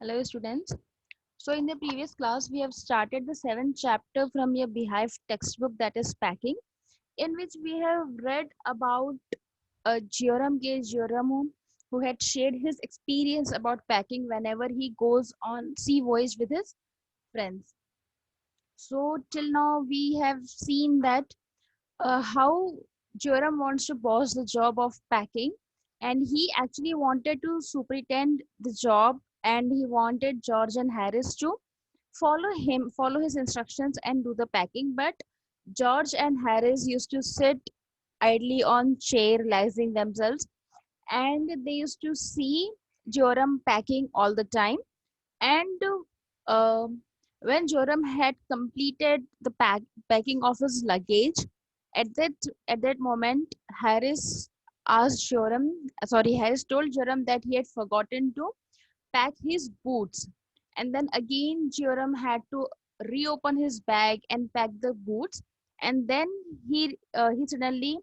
Hello students. So in the previous class we have started the seventh chapter from your Beehive textbook, that is packing, in which we have read about Jerome K. Jerome, who had shared his experience about packing whenever he goes on sea voyage with his friends. So till now we have seen that how Jerome wants to boss the job of packing, and he actually wanted to superintend the job, and he wanted George and Harris to follow his instructions and do the packing. But George and Harris used to sit idly on chair, relaxing themselves, and they used to see Joram packing all the time. And uh, when Joram had completed the packing of his luggage, at that at that moment, Harris told Joram that he had forgotten to pack his boots. And then again, Joram had to reopen his bag and pack the boots. And then he suddenly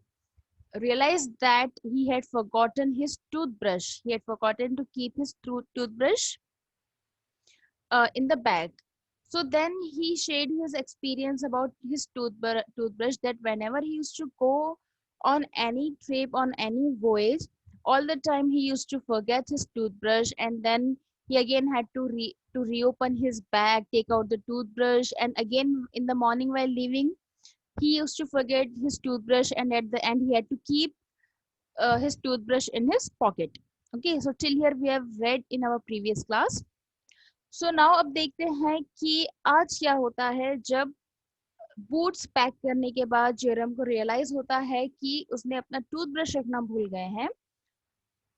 realized that he had forgotten his toothbrush. He had forgotten to keep his toothbrush in the bag. So then he shared his experience about his toothbrush, that whenever he used to go on any trip, on any voyage, all the time he used to forget his toothbrush, and then he again had to reopen his bag, take out the toothbrush, and again in the morning while leaving, he used to forget his toothbrush, and at the end he had to keep his toothbrush in his pocket. Okay, so till here we have read in our previous class. So now अब देखते हैं कि आज क्या होता है जब boots pack करने के बाद जेरम को रियलाइज होता है कि उसने अपना टूथब्रश रखना भूल गए हैं.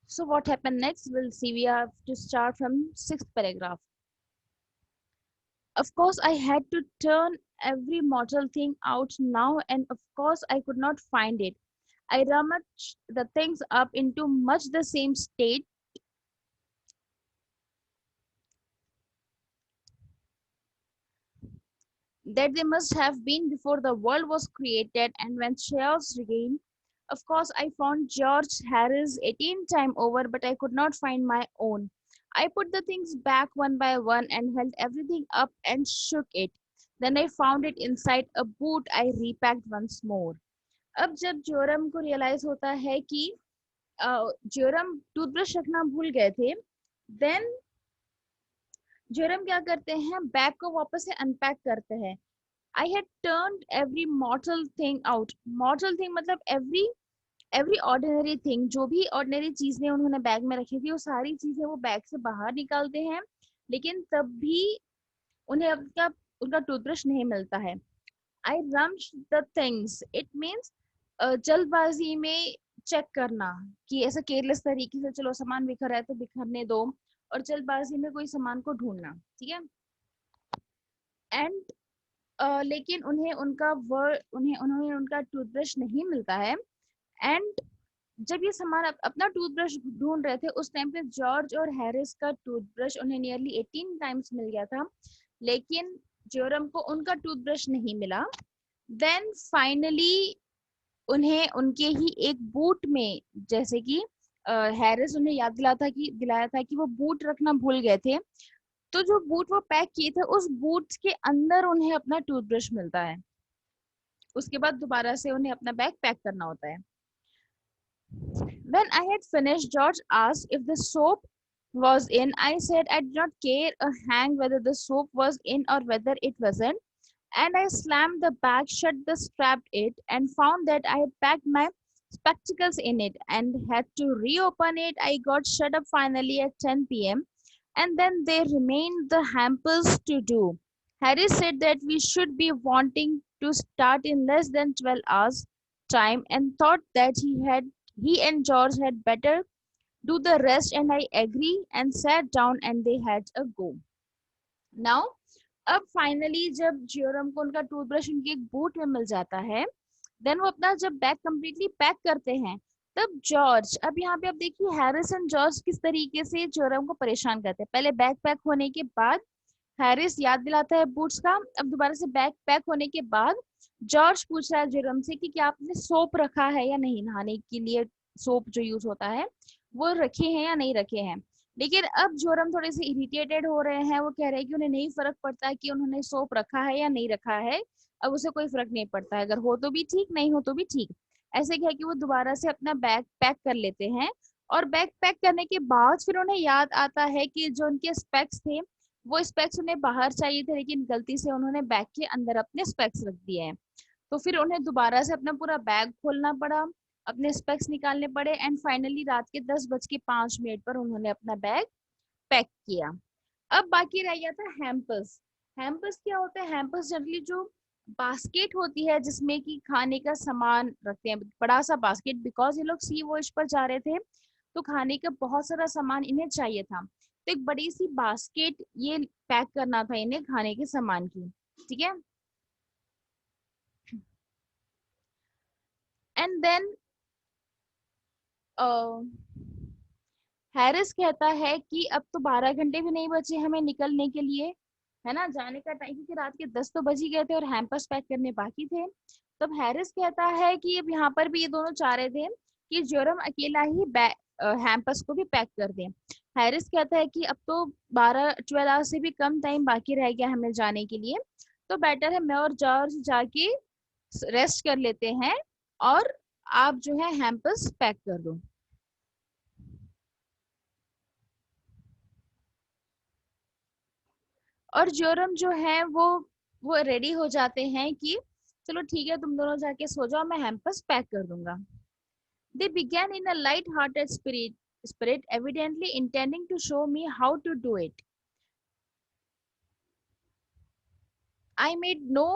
So what happen next will see. We have to start from sixth paragraph. Of course I had to turn every mortal thing out now, and of course I could not find it. I rummaged the things up into much the same state that they must have been before the world was created and when chaos reigned. Of course, I found George Harris 18 times over, but I could not find my own. I put the things back one by one and held everything up and shook it. Then I found it inside a boot. I repacked once more. अब जब जोरम को realise होता है कि Joram toothbrush रखना भूल गए थे, देन जोरम क्या करते हैं, बैग को वापस से अनपैक करते हैं. I had turned every mortal thing out. Mortal thing मतलब every ordinary thing, जो भी ordinary चीजें उन्होंने बैग में रखी थी वो सारी चीजें वो बैग से बाहर निकालते हैं, लेकिन तब भी उन्हें उनका टूथब्रश नहीं मिलता है. I rummaged the things. It means जल्दबाजी में चेक करना, कि ऐसा केयरलेस तरीके से चलो सामान बिखर है तो बिखरने दो, और जल्दबाजी में कोई सामान को ढूंढना. ठीक है. एंड लेकिन उन्हें उनका टूथब्रश नहीं मिलता है. एंड जब ये सामान अपना टूथब्रश ढूंढ रहे थे, उस टाइम पे जॉर्ज और हैरिस का टूथब्रश उन्हें नियरली 18 टाइम्स मिल गया था, लेकिन जोरम को उनका टूथब्रश नहीं मिला. देन फाइनली उन्हें उनके ही एक बूट में, जैसे कि हैरिस उन्हें याद दिलाया था कि वो बूट रखना भूल गए थे, तो जो बूट वो पैक किए थे उस बूट के अंदर उन्हें अपना टूथब्रश मिलता है. उसके बाद दोबारा से उन्हें अपना बैग पैक करना होता है. When I had finished, George asked if the soap was in. I said I did not care a hang whether the soap was in or whether it wasn't. And I slammed the bag shut, the strapped it, and found that I had packed my spectacles in it and had to reopen it. I got shut up finally at 10 p.m. and then there remained the hampers to do. Harry said that we should be wanting to start in less than 12 hours time, and thought that he and George had better do the rest, and I agree and sat down and they had a go. Now अब finally जब जियोरम को उनका toothbrush उनके एक boot में मिल जाता है, then वो अपना जब बैग कंप्लीटली पैक करते हैं, तब जॉर्ज, अब यहाँ पे आप देखिए हैरिस एंड जॉर्ज किस तरीके से जियोरम को परेशान करते हैं. पहले बैग पैक होने के बाद हैरिस याद दिलाता है बूट्स का. अब दोबारा से बैग पैक होने के बाद जॉर्ज पूछ रहा है जियोरम से कि क्या आपने सोप रखा है या नहीं, नहाने के लिए सोप जो यूज होता है वो रखे हैं या नहीं रखे हैं. लेकिन अब जोरम थोड़े से इरिटेटेड हो रहे हैं, वो कह रहे हैं कि उन्हें नहीं फर्क पड़ता कि उन्होंने सोप रखा है या नहीं रखा है, अब उसे कोई फर्क नहीं पड़ता है, अगर हो तो भी ठीक, नहीं हो तो भी ठीक। ऐसे क्या है कि वो दोबारा से अपना बैग पैक कर लेते हैं, और बैग पैक करने के बाद फिर उन्हें याद आता है कि जो उनके स्पेक्स थे, वो स्पेक्स उन्हें बाहर चाहिए थे, लेकिन गलती से उन्होंने बैग के अंदर अपने स्पेक्स रख दिए हैं। तो फिर उन्हें दोबारा से अपना पूरा बैग खोलना पड़ा, अपने स्पेक्स निकालने पड़े, एंड फाइनली रात के 10:05 पर उन्होंने अपना बैग पैक किया। अब बाकी रह गया था हैम्पर्स। हैम्पर्स क्या होता है? हैम्पर्स जनरली जो बास्केट होती है जिसमें कि खाने का सामान रखते हैं, बड़ा सा बास्केट, बिकॉज ये लोग सी वॉच पर जा रहे थे, तो खाने का बहुत सारा सामान इन्हें चाहिए था, तो एक बड़ी सी बास्केट ये पैक करना था इन्हें खाने के सामान की। ठीक है, एंड देन हैरिस कहता है कि अब तो 12 घंटे भी नहीं बचे हमें निकलने के लिए, है ना, जाने का टाइम, क्योंकि रात के 10 तो बज ही गए थे और हैम्पर्स पैक करने बाकी थे। तब हैरिस कहता है कि अब यहाँ पर भी ये दोनों चाह रहे थे कि जोरम अकेला ही हैम्पर्स को भी पैक कर दे। हैरिस कहता है कि अब तो 12-12 से भी कम टाइम बाकी रह गया हमें जाने के लिए, तो बेटर है मैं और जॉर्ज जाके रेस्ट कर लेते हैं, और आप जो है हैम्पर्स पैक कर दो। और जोरम जो है वो रेडी हो जाते हैं कि चलो ठीक है, तुम दोनों जाके सो जाओ, मैं हैम्पर्स पैक कर दूंगा। दे began in a light-hearted spirit, evidently intending to show me how to do it. I made no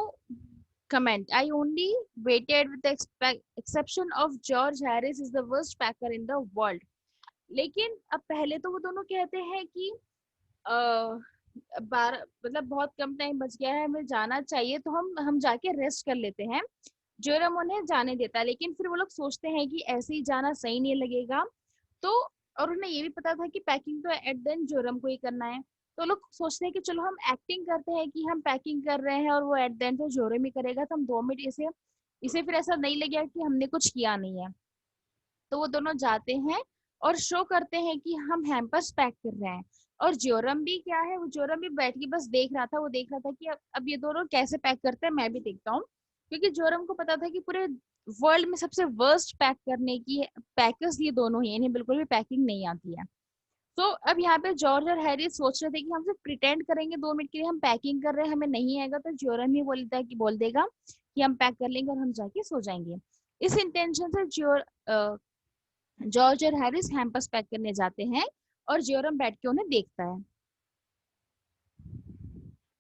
comment. I only waited, with the exception of George Harris is the worst packer in the world. लेकिन अब पहले तो वो दोनों कहते हैं कि 12, मतलब बहुत कम टाइम बच गया है, हमें जाना चाहिए, तो हम जाके रेस्ट कर लेते हैं। जोरम उन्हें जाने देता है, लेकिन फिर वो लोग सोचते हैं कि ऐसे ही जाना सही नहीं लगेगा, तो और उन्हें ये भी पता था कि पैकिंग तो एट देन जोरम को ही करना है, तो लोग सोचते हैं कि चलो हम एक्टिंग करते हैं कि हम पैकिंग कर रहे हैं और वो एट देन तो जोरम ही करेगा, तो हम 2 मिनट इसे इसे फिर ऐसा नहीं लगेगा कि हमने कुछ किया नहीं है। तो वो दोनों जाते हैं और शो करते हैं कि हम हैम्पर्स पैक कर रहे हैं। और जोरम भी क्या है, वो जोरम भी बैठ के बस देख रहा था, वो देख रहा था कि अब ये दोनों कैसे पैक करते हैं, मैं भी देखता हूँ, क्योंकि जोरम को पता था कि पूरे वर्ल्ड में सबसे वर्स्ट पैक करने की पैकर्स ये दोनों ही, इन्हें बिल्कुल भी पैकिंग नहीं आती है। तो अब यहाँ पे जॉर्ज और हैरी सोच रहे थे कि हम सिर्फ प्रिटेंड करेंगे 2 मिनट के लिए हम पैकिंग कर रहे हैं, हमें नहीं आएगा तो जोरम ही बोल देगा कि हम पैक कर लेंगे और हम जाके सो जाएंगे। इस इंटेंशन से जॉर्ज और हैरिस हैम्पर्स पैक करने जाते हैं, और जोरम बैठ के उन्हें देखता है।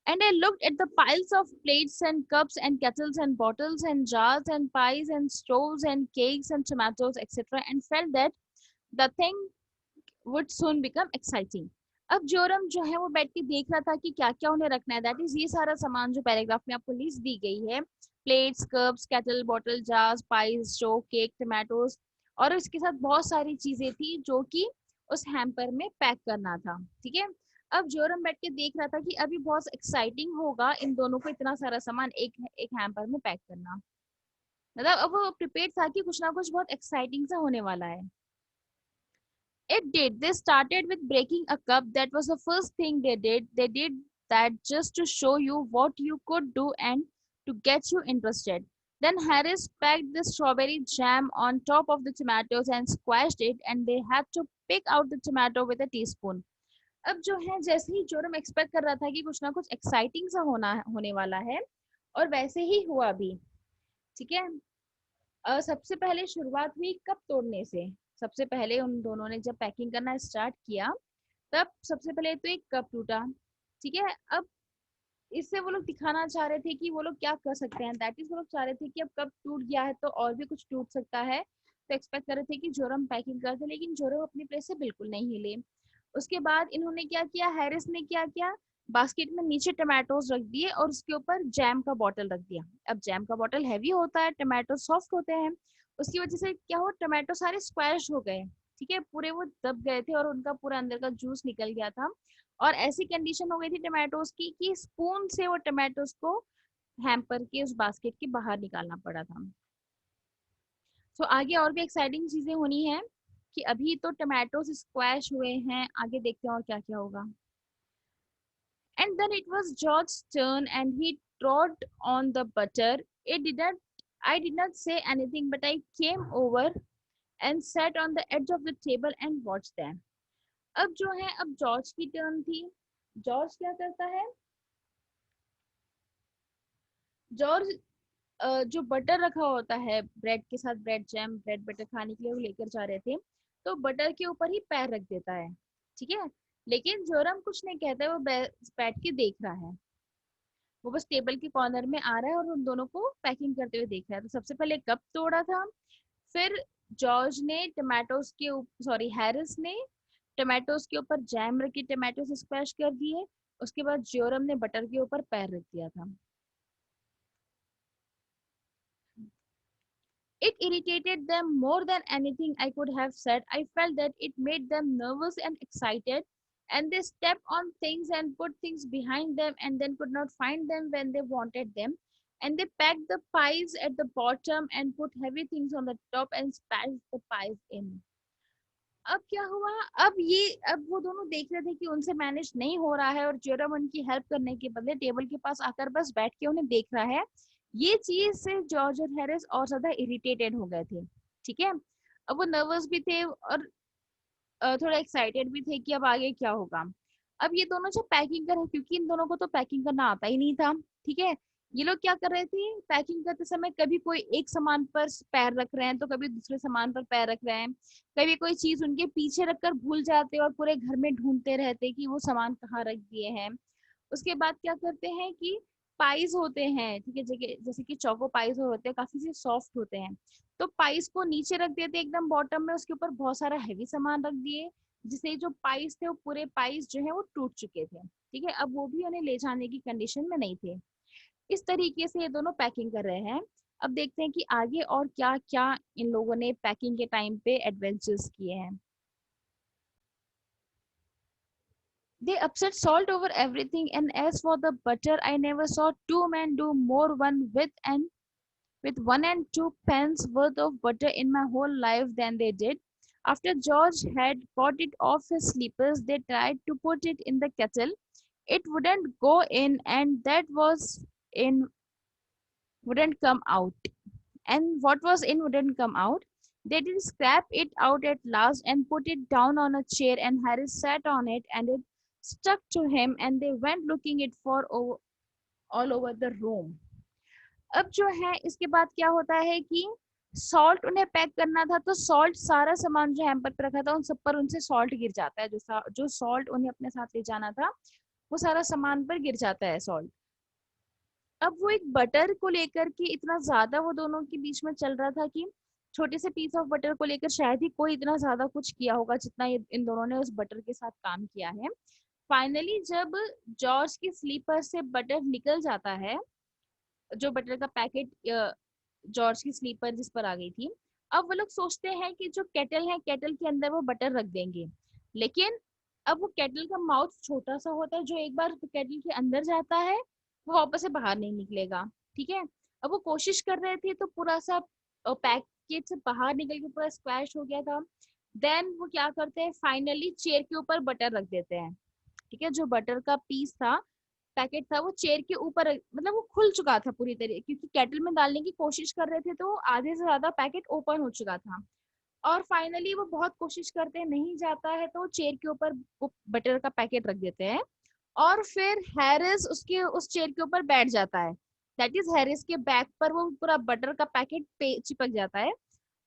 And I looked at the piles of plates and cups and kettles and bottles and jars and pies and stoves and cakes and tomatoes, etc., and felt that the thing would soon become exciting. अब जोरम जो है वो बैठ के देख रहा था कि क्या क्या उन्हें रखना है, दैट इज ये सारा सामान जो पैराग्राफ में आपको लिस्ट दी गई है, plates, cups, kettle, bottle, jars, price, stove, cake, tomatoes, और इसके साथ बहुत सारी चीजें थी जो कि उस हैम्पर में पैक करना था। ठीक है, अब जोरम बैठ के देख रहा था कि अभी बहुत एक्साइटिंग होगा इन दोनों को इतना सारा सामान एक एक हैम्पर में पैक करना, मतलब अब वो प्रिपेयर था कि कुछ ना कुछ बहुत एक्साइटिंग सा होने वाला है। It did. They started with breaking a cup. That was the first thing they did. They did that just to show you what you could do and to get you interested. Then Harris packed the strawberry jam on top of the tomatoes and squashed it, and they had to pick out the tomato with a teaspoon. अब जो है, जैसे ही Joram expect कर रहा था कि कुछ ना कुछ एक्साइटिंग सा होने वाला है, और वैसे ही हुआ भी। ठीक है, सबसे पहले शुरुआत हुई कप तोड़ने से। सबसे पहले उन दोनों ने जब पैकिंग करना स्टार्ट किया, तब सबसे पहले तो एक कप टूटा। ठीक है, अब इससे वो लोग दिखाना चाह रहे थे कि वो लोग क्या कर सकते हैं, दैट इज वो लोग चाह रहे थे कि अब कप टूट गया है तो और भी कुछ टूट सकता है, तो एक्सपेक्ट कर रहे थे कि जोरम पैकिंग करते, लेकिन जोरम अपनी प्लेस से बिल्कुल नहीं हिले। उसके बाद इन्होंने क्या किया, हैरिस ने क्या किया, बास्केट में नीचे टमाटोज रख दिए और उसके ऊपर जैम का बॉटल रख दिया। अब जैम का बॉटल हैवी होता है, टमाटो सॉफ्ट होते हैं, उसकी वजह से क्या हुआ, टमाटो सारे स्क्वैश हो गए। ठीक है, पूरे वो दब गए थे और उनका पूरा अंदर का जूस निकल गया था, और ऐसी कंडीशन हो गई थी टमाटोज की कि स्पून से वो टमाटोज को हैम्पर के उस बास्केट के बाहर निकालना पड़ा था। तो आगे और भी एक्साइटिंग चीजें होनी है। कि अभी तो टमाटोज स्क्वैश हुए हैं, आगे देखते हैं और क्या क्या होगा। And then it was George's turn and he trod on the butter. I did not say anything, but I came over and sat on the edge of the table and watched them. अब जो है, अब George की turn थी। George क्या करता है? George जो बटर रखा होता है ब्रेड के साथ, ब्रेड जैम, ब्रेड बटर खाने के लिए वो लेकर जा रहे थे, तो बटर के ऊपर ही पैर रख देता है। ठीक है, लेकिन जोरम कुछ नहीं कहता है, वो बैठ के देख रहा है। वो बस टेबल के कॉर्नर में आ रहा है और उन दोनों को पैकिंग करते हुए देख रहा है। तो सबसे पहले कप तोड़ा था, फिर जॉर्ज ने टमाटोज के सॉरी हैरिस ने टमाटोज के ऊपर जैम रखी, टमाटोज स्क्वैश कर दिए। उसके बाद जोरम ने बटर के ऊपर पैर रख दिया था। It irritated them more than anything I could have said. I felt that it made them nervous and excited, and they stepped on things and put things behind them and then could not find them when they wanted them. And they packed the pies at the bottom and put heavy things on the top and smashed the pies in. अब क्या हुआ? अब वो दोनों देख रहे थे कि उनसे मैनेज नहीं हो रहा है और जेरम उनकी हेल्प करने के बदले टेबल के पास आकर बस बैठ के उन्हें देख रहा है। ये चीज से जॉर्ज और हैरिस और ज्यादा इरिटेटेड हो गए थे। ठीक है, अब वो नर्वस भी थे और थोड़ा एक्साइटेड भी थे कि अब आगे क्या होगा। अब ये दोनों जब पैकिंग कर रहे, क्योंकि इन दोनों को तो पैकिंग करना आता ही नहीं था। ठीक है, ये लोग क्या कर रहे थे, पैकिंग करते समय कभी कोई एक सामान पर पैर रख रहे हैं तो कभी दूसरे सामान पर पैर रख रहे हैं, कभी कोई चीज उनके पीछे रखकर भूल जाते और पूरे घर में ढूंढते रहते कि वो सामान कहाँ रख दिए हैं। उसके बाद क्या करते हैं कि पाइज होते हैं, ठीक है, जैसे कि चोको पाइज होते हैं, काफी से सॉफ्ट होते हैं, तो पाइस को नीचे रख देते एकदम बॉटम में, उसके ऊपर बहुत सारा हैवी सामान रख दिए, जिससे जो पाइस थे वो पूरे पाइस जो है वो टूट चुके थे। ठीक है, अब वो भी उन्हें ले जाने की कंडीशन में नहीं थे। इस तरीके से ये दोनों पैकिंग कर रहे हैं। अब देखते हैं कि आगे और क्या क्या इन लोगों ने पैकिंग के टाइम पे एडवेंचर्स किए हैं। They upset salt over everything, and as for the butter, I never saw two men do more one with 1 and 2 pence worth of butter in my whole life than they did. After George had got it off his slippers, they tried to put it in the kettle. It wouldn't go in, and that was in wouldn't come out. And what was in wouldn't come out. They did scrape it out at last and put it down on a chair, and Harris sat on it, and it stuck to him, and they went looking it for all over the room. अब जो है इसके बाद क्या होता है कि salt उन्हें पैक करना था, तो सॉल्ट सारा सामान जो हैम्पर पे रखा था उन सब पर उनसे सॉल्ट गिर जाता है। जो सॉल्ट उन्हें अपने साथ ले जाना था वो सारा सामान पर गिर जाता है सॉल्ट। अब वो एक बटर को लेकर के इतना ज्यादा वो दोनों के बीच में चल रहा था कि छोटे से पीस ऑफ बटर को लेकर शायद ही कोई इतना ज्यादा कुछ किया होगा जितना इन दोनों ने उस बटर के साथ काम किया है। फाइनली जब जॉर्ज की स्लीपर से बटर निकल जाता है, जो बटर का पैकेट जॉर्ज की स्लीपर जिस पर आ गई थी, अब वो लोग सोचते हैं कि जो केटल है, केटल के अंदर वो बटर रख देंगे, लेकिन अब वो केटल का माउथ छोटा सा होता है, जो एक बार केटल के अंदर जाता है वो वापस से बाहर नहीं निकलेगा। ठीक है, अब वो कोशिश कर रहे थे तो पूरा सा पैकेट से बाहर निकल के पूरा स्क्वैश हो गया था। देन वो क्या करते हैं, फाइनली चेयर के ऊपर बटर रख देते हैं। ठीक है, जो बटर का पीस था, पैकेट था, वो चेयर के ऊपर, मतलब वो खुल चुका था पूरी तरह, क्योंकि केटल में डालने की कोशिश कर रहे थे तो आधे से ज्यादा पैकेट ओपन हो चुका था। और फाइनली वो बहुत कोशिश करते हैं, नहीं जाता है, तो चेयर के ऊपर वो बटर का पैकेट रख देते हैं और फिर हैरिस उसके उस चेयर के ऊपर बैठ जाता है। दैट इज हैरिस के बैक पर वो पूरा बटर का पैकेट चिपक जाता है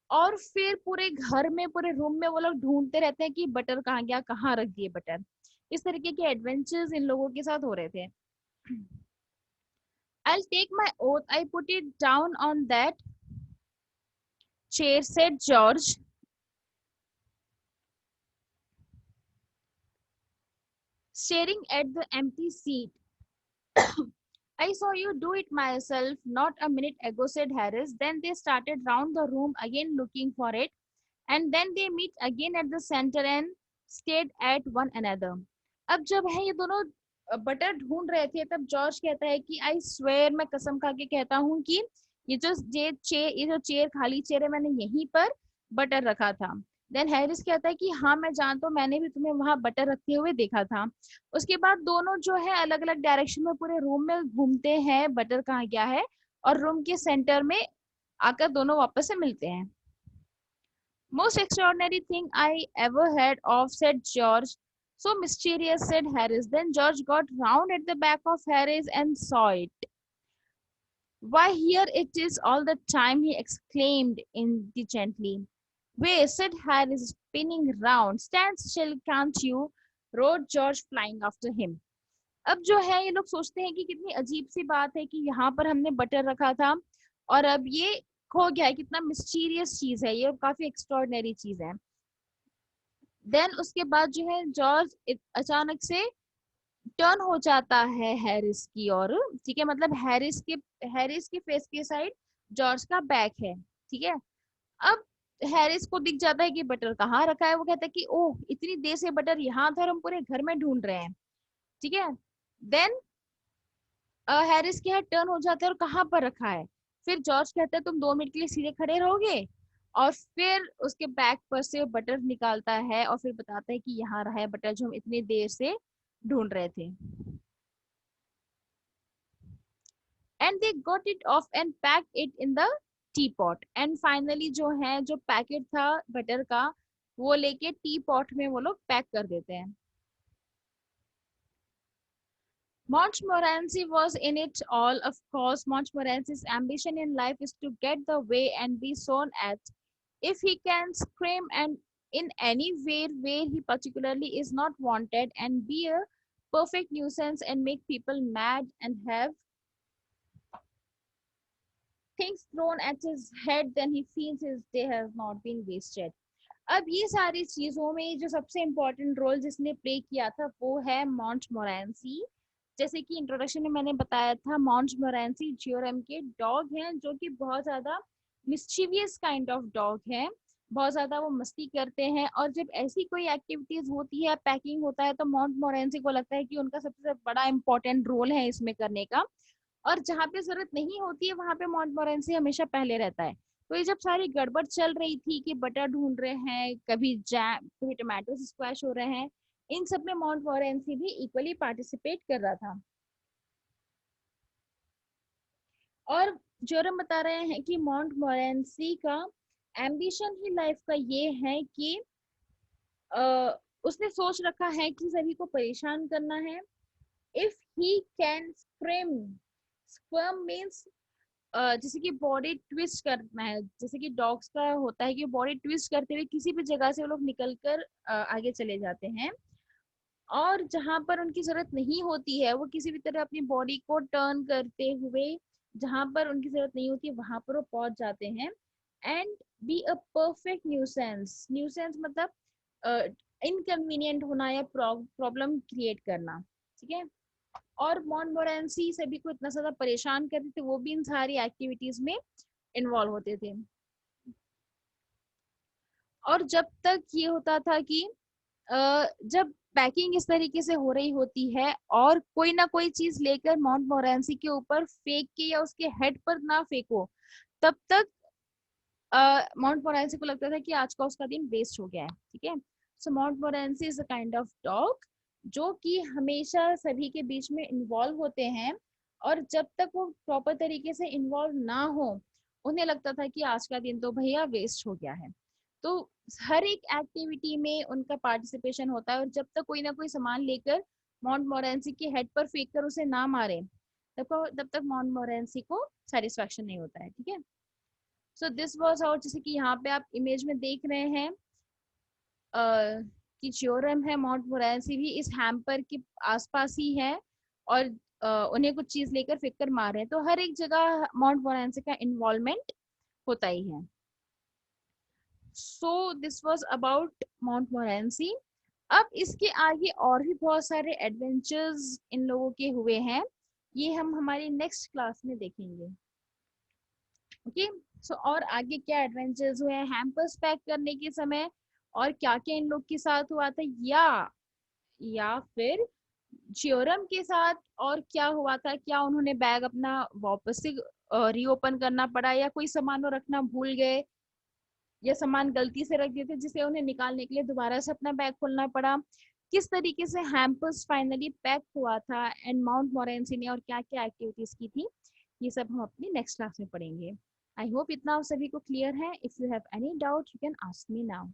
और फिर पूरे घर में, पूरे रूम में वो लोग ढूंढते रहते हैं कि बटर कहाँ गया, कहाँ रख दिए बटर। इस तरीके के एडवेंचर्स इन लोगों के साथ हो रहे थे। I'll take my oath I put it down on that chair, said George. Staring at the empty seat. I saw you do it myself not a minute ago, said Harris. Then they started round the room again looking for it, and then they meet again at the center and stared at one another. अब जब है ये दोनों butter ढूंढ रहे थे, तब George कहता है कि आई स्वेयर, मैं कसम खा के कहता हूँ कि ये जो चेयर खाली चेयर है, मैंने यहीं पर बटर रखा था। देन हैरिस कहता है कि हाँ मैं जानता हूँ, मैंने भी तुम्हें वहां बटर रखते हुए देखा था। उसके बाद दोनों जो है अलग अलग डायरेक्शन में पूरे रूम में घूमते हैं, बटर कहाँ गया है, और रूम के सेंटर में आकर दोनों वापस से मिलते हैं। Most extraordinary thing I ever heard of, said George. So mysterious, said Harris. Then George got round at the back of Harris and saw it. Why, here it is all the time, he exclaimed indigently. Wait, said Harris, spinning round. Stand still, can't you? Roared George, flying after him. अब जो है ये लोग सोचते हैं कि कितनी अजीब सी बात है कि यहाँ पर हमने बटर रखा था और अब ये खो गया है, कितना मिस्टीरियस चीज है ये, काफी एक्स्ट्रॉर्डनरी चीज है। देन उसके बाद जो है जॉर्ज अचानक से टर्न हो जाता है हैरिस की ओर, ठीक है, मतलब हैरिस के फेस के साइड जॉर्ज का बैक है, ठीक है। अब हैरिस को दिख जाता है कि बटर कहाँ रखा है, वो कहता है कि ओह इतनी देर से बटर यहाँ था और हम पूरे घर में ढूंढ रहे हैं, ठीक है। देन हैरिस के हाथ टर्न हो जाता है और कहाँ पर रखा है। फिर जॉर्ज कहता है तुम 2 मिनट के लिए सीधे खड़े रहोगे, और फिर उसके बैग पर से बटर निकालता है और फिर बताता है कि यहाँ रहा है बटर जो हम इतनी देर से ढूंढ रहे थे। And they got it of and pack it in the T pot. And finally जो है जो पैकेट था बटर का वो लेके टी पॉट में वो लोग पैक कर देते हैं। Montmorency was in it all, of course. Montmorency's ambition in life is to get the way and be shown at. If he can scream and in any way where he particularly is not wanted and be a perfect nuisance and make people mad and have things thrown at his head, then he feels his day has not been wasted. अब ये सारी चीजों में जो सबसे important role जिसने play किया था वो है मॉन्टमोरेंसी। जैसे कि इंट्रोडक्शन में मैंने बताया था, मॉन्टमोरेंसी जियोरम के डॉग हैं जो कि बहुत ज्यादा मिस्चीवियस काइंड ऑफ डॉग है, बहुत ज्यादा वो मस्ती करते हैं, और जब ऐसी कोई एक्टिविटीज होती है, पैकिंग होता है, तो मॉन्टमोरेंसी को लगता है कि उनका सबसे बड़ा इंपॉर्टेंट रोल है इसमें करने का, और जहाँ पे जरूरत नहीं होती है वहां पे मॉन्टमोरेंसी हमेशा पहले रहता है। तो ये जब सारी गड़बड़ चल रही थी कि बटर ढूंढ रहे हैं, कभी जैम, कभी टोमेटो स्क्वैश हो रहे हैं, इन सब में मॉन्टमोरेंसी भी इक्वली पार्टिसिपेट कर रहा था। और जोरम बता रहे हैं कि मॉन्टमोरेंसी का एम्बिशन ही लाइफ का ये है कि उसने सोच रखा है कि सभी को परेशान करना है। If he can scream, squirm means जैसे कि बॉडी ट्विस्ट करना है, जैसे कि डॉग्स का होता है कि बॉडी ट्विस्ट करते हुए किसी भी जगह से वो लोग निकल कर आगे चले जाते हैं, और जहां पर उनकी जरूरत नहीं होती है वो किसी भी तरह अपनी बॉडी को टर्न करते हुए जहां पर उनकी जरूरत नहीं होती वहां पर वो पहुंच जाते हैं। And be a perfect nuisance, nuisance मतलब इनकन्वीनियंट होना या प्रॉब्लम क्रिएट करना, ठीक है। और मॉन्टमोरेंसी सभी को इतना ज्यादा परेशान करते थे, वो भी इन सारी एक्टिविटीज में इन्वॉल्व होते थे। और जब तक ये होता था कि जब पैकिंग इस तरीके से हो रही होती है और कोई ना कोई चीज लेकर मॉन्टमोरेंसी के ऊपर फेंक के या उसके हेड पर ना फेंको, तब तक मॉन्टमोरेंसी को लगता था कि आज का उसका दिन वेस्ट हो गया है, ठीक है। So Montmorency is a kind of dog जो कि हमेशा सभी के बीच में इन्वॉल्व होते हैं, और जब तक वो प्रॉपर तरीके से इन्वॉल्व ना हो उन्हें लगता था कि आज का दिन तो भैया वेस्ट हो गया है। तो हर एक एक्टिविटी में उनका पार्टिसिपेशन होता है, और जब तक कोई ना कोई सामान लेकर मॉन्टमोरेंसी के हेड पर फेंक कर उसे ना मारे तब तक मॉन्टमोरेंसी को सेटिस्फेक्शन नहीं होता है, ठीक है। सो दिस वाज आउट, जैसे कि यहाँ पे आप इमेज में देख रहे हैं कि ज्योरम है, मॉन्टमोरेंसी भी इस हैम्पर के आसपास ही है, और उन्हें कुछ चीज लेकर फेंक कर मार रहे हैं, तो हर एक जगह मॉन्टमोरेंसी का इन्वॉल्वमेंट होता ही है। So this was about मॉन्टमोरेंसी। अब इसके आगे और भी बहुत सारे एडवेंचर्स इन लोगों के हुए हैं, ये हम हमारी नेक्स्ट क्लास में देखेंगे, ओके। सो और आगे क्या एडवेंचर्स हुए हैं हैम्पर्स पैक करने के समय, और क्या क्या इन लोग के साथ हुआ था, या फिर ज्योरम के साथ और क्या हुआ था, क्या उन्होंने बैग अपना वापस से रीओपन करना पड़ा, या कोई सामान वो रखना भूल गए, या सामान गलती से रख दिए थे जिसे उन्हें निकालने के लिए दोबारा से अपना बैग खोलना पड़ा। किस तरीके से हैम्पर्स फाइनली पैक हुआ था एंड माउंट मोरेंसी ने और क्या क्या एक्टिविटीज की थी, ये सब हम अपनी नेक्स्ट क्लास में पढ़ेंगे। आई होप इतना आप सभी को क्लियर है। If you have any doubt you can ask me now.